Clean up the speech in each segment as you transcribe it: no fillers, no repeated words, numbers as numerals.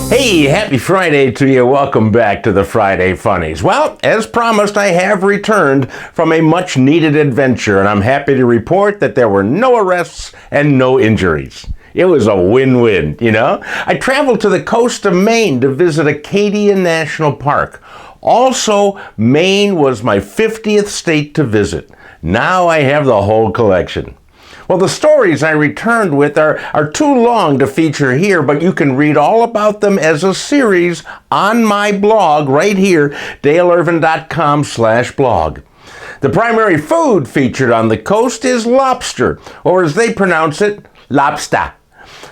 Hey, happy Friday to you. Welcome back to the Friday Funnies. Well, as promised, I have returned from a much-needed adventure, and I'm happy to report that there were no arrests and no injuries. It was a win-win, you know? I traveled to the coast of Maine to visit Acadia National Park. Also, Maine was my 50th state to visit. Now I have the whole collection. Well, the stories I returned with are too long to feature here, but you can read all about them as a series on my blog right here, daleirvin.com/blog. The primary food featured on the coast is lobster, or as they pronounce it, lobster.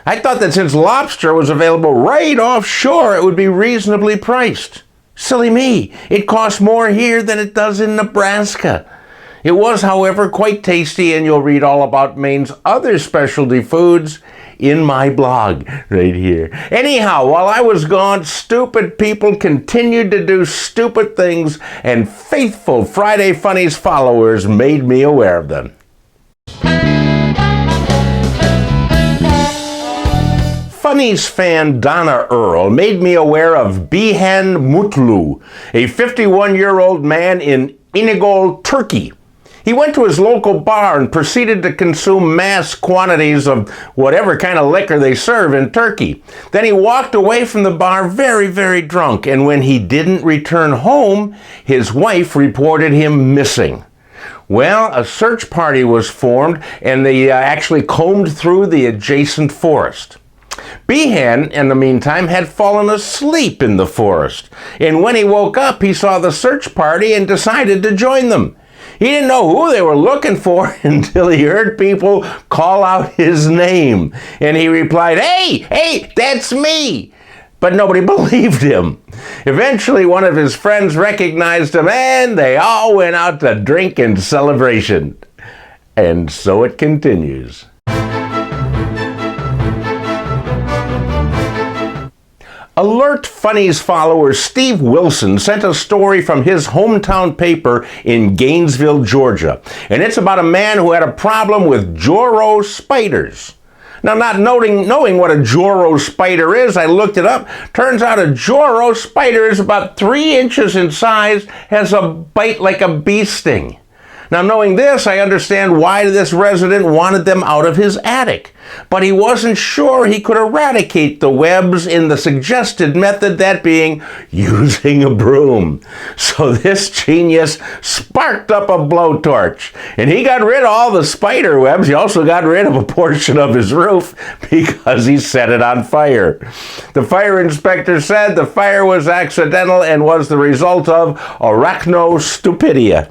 I thought that since lobster was available right offshore, it would be reasonably priced. Silly me, it costs more here than it does in Nebraska. It was, however, quite tasty, and you'll read all about Maine's other specialty foods in my blog right here. Anyhow, while I was gone, stupid people continued to do stupid things, and faithful Friday Funnies followers made me aware of them. Funnies fan Donna Earl made me aware of Behan Mutlou, a 51-year-old man in Inigol, Turkey. He went to his local bar and proceeded to consume mass quantities of whatever kind of liquor they serve in Turkey. Then he walked away from the bar very, very drunk, and when he didn't return home, his wife reported him missing. Well, a search party was formed, and they actually combed through the adjacent forest. Behan, in the meantime, had fallen asleep in the forest, and when he woke up, he saw the search party and decided to join them. He didn't know who they were looking for until he heard people call out his name, and he replied, "Hey, that's me!" But nobody believed him. Eventually, one of his friends recognized him, and they all went out to drink in celebration. And so it continues. Alert Funnies follower Steve Wilson sent a story from his hometown paper in Gainesville, Georgia. And it's about a man who had a problem with Joro spiders. Now, not knowing what a Joro spider is, I looked it up. Turns out a Joro spider is about 3 inches in size, has a bite like a bee sting. Now, knowing this, I understand why this resident wanted them out of his attic. But he wasn't sure he could eradicate the webs in the suggested method, that being using a broom. So this genius sparked up a blowtorch, and he got rid of all the spider webs. He also got rid of a portion of his roof because he set it on fire. The fire inspector said the fire was accidental and was the result of arachnostupidia.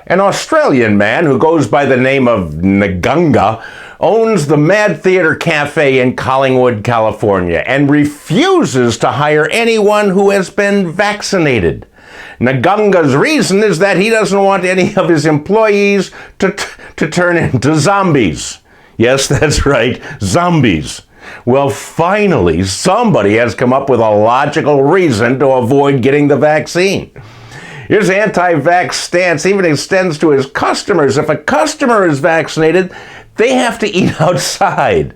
An Australian man who goes by the name of Naganga owns the Mad Theater Cafe in Collingwood, California, and refuses to hire anyone who has been vaccinated. Naganga's reason is that he doesn't want any of his employees to turn into zombies. Yes, that's right, zombies. Well, finally, somebody has come up with a logical reason to avoid getting the vaccine. His anti-vax stance even extends to his customers. If a customer is vaccinated, they have to eat outside.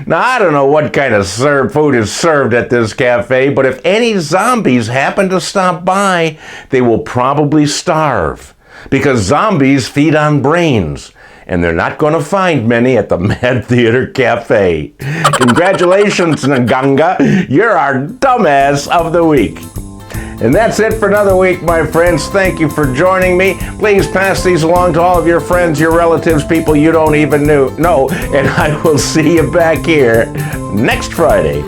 Now, I don't know what kind of food is served at this cafe, but if any zombies happen to stop by, they will probably starve, because zombies feed on brains. And they're not going to find many at the Mad Theater Cafe. Congratulations, Naganga. You're our dumbass of the week. And that's it for another week, my friends. Thank you for joining me. Please pass these along to all of your friends, your relatives, people you don't even know. And I will see you back here next Friday.